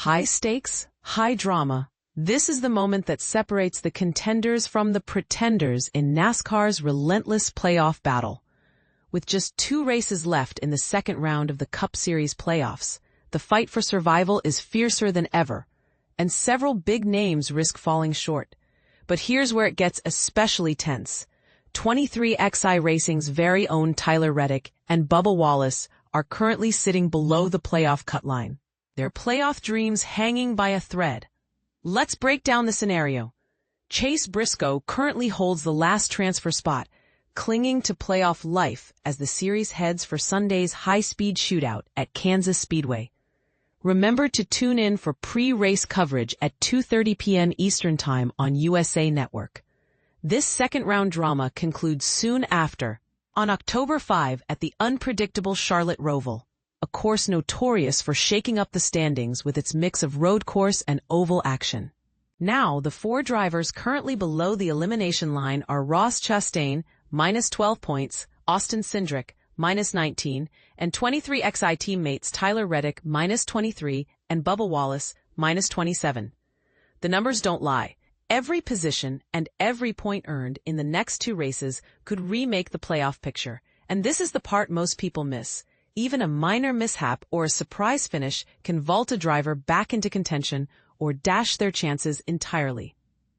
High stakes, high drama. This is the moment that separates the contenders from the pretenders in NASCAR's relentless playoff battle. With just 2 races left in the second round of the Cup Series playoffs, the fight for survival is fiercer than ever, and several big names risk falling short. But here's where it gets especially tense. 23XI Racing's very own Tyler Reddick and Bubba Wallace are currently sitting below the playoff cut line, their playoff dreams hanging by a thread. Let's break down the scenario. Chase Briscoe currently holds the last transfer spot, clinging to playoff life as the series heads for Sunday's high-speed shootout at Kansas Speedway. Remember to tune in for pre-race coverage at 2:30 p.m. Eastern Time on USA Network. This second-round drama concludes soon after, on October 5 at the unpredictable Charlotte Roval, a course notorious for shaking up the standings with its mix of road course and oval action. Now, the 4 drivers currently below the elimination line are Ross Chastain, minus 12 points, Austin Cindric, minus 19, and 23XI teammates Tyler Reddick, minus 23, and Bubba Wallace, minus 27. The numbers don't lie. Every position and every point earned in the next 2 races could remake the playoff picture, and this is the part most people miss. Even a minor mishap or a surprise finish can vault a driver back into contention or dash their chances entirely.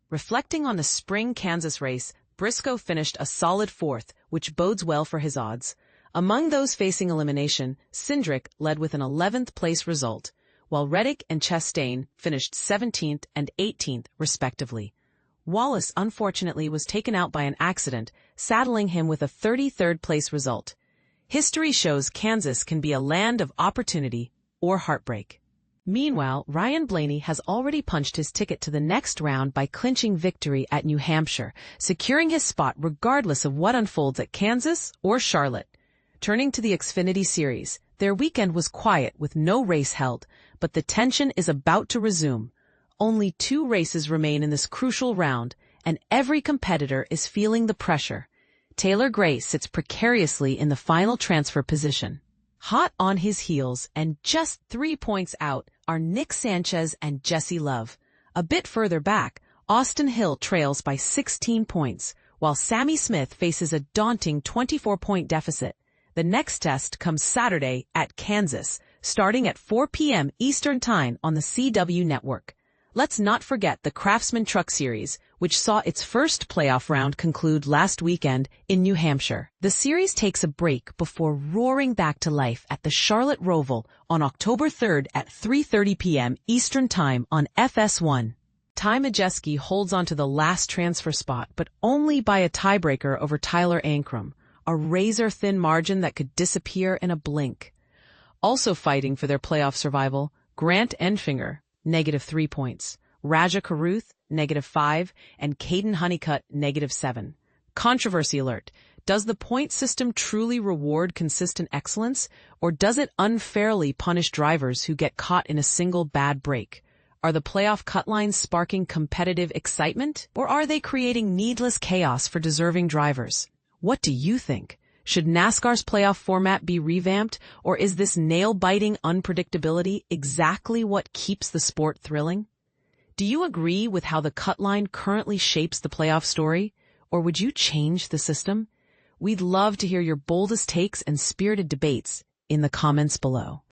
Reflecting on the spring Kansas race, Briscoe finished a solid 4th, which bodes well for his odds. Among those facing elimination, Cindric led with an 11th place result, while Reddick and Chastain finished 17th and 18th, respectively. Wallace unfortunately was taken out by an accident, saddling him with a 33rd place result. History shows Kansas can be a land of opportunity or heartbreak. Meanwhile, Ryan Blaney has already punched his ticket to the next round by clinching victory at New Hampshire, securing his spot regardless of what unfolds at Kansas or Charlotte. Turning to the Xfinity Series, their weekend was quiet with no race held, but the tension is about to resume. Only 2 races remain in this crucial round, and every competitor is feeling the pressure. Taylor Gray sits precariously in the final transfer position. Hot on his heels and just 3 points out are Nick Sanchez and Jesse Love. A bit further back, Austin Hill trails by 16 points, while Sammy Smith faces a daunting 24-point deficit. The next test comes Saturday at Kansas, starting at 4 p.m. Eastern Time on the CW network. Let's not forget the Craftsman Truck Series, which saw its first playoff round conclude last weekend in New Hampshire. The series takes a break before roaring back to life at the Charlotte Roval on October 3rd at 3:30 p.m. Eastern Time on FS1. Ty Majeski holds onto the last transfer spot, but only by a tiebreaker over Tyler Ankrum, a razor-thin margin that could disappear in a blink. Also fighting for their playoff survival, Grant Enfinger, -3 points, Raja Karuth, -5, and Caden Honeycutt, -7. Controversy alert. Does the point system truly reward consistent excellence, or does it unfairly punish drivers who get caught in a single bad break? Are the playoff cut lines sparking competitive excitement, or are they creating needless chaos for deserving drivers? What do you think? Should NASCAR's playoff format be revamped, or is this nail-biting unpredictability exactly what keeps the sport thrilling? Do you agree with how the cut line currently shapes the playoff story, or would you change the system? We'd love to hear your boldest takes and spirited debates in the comments below.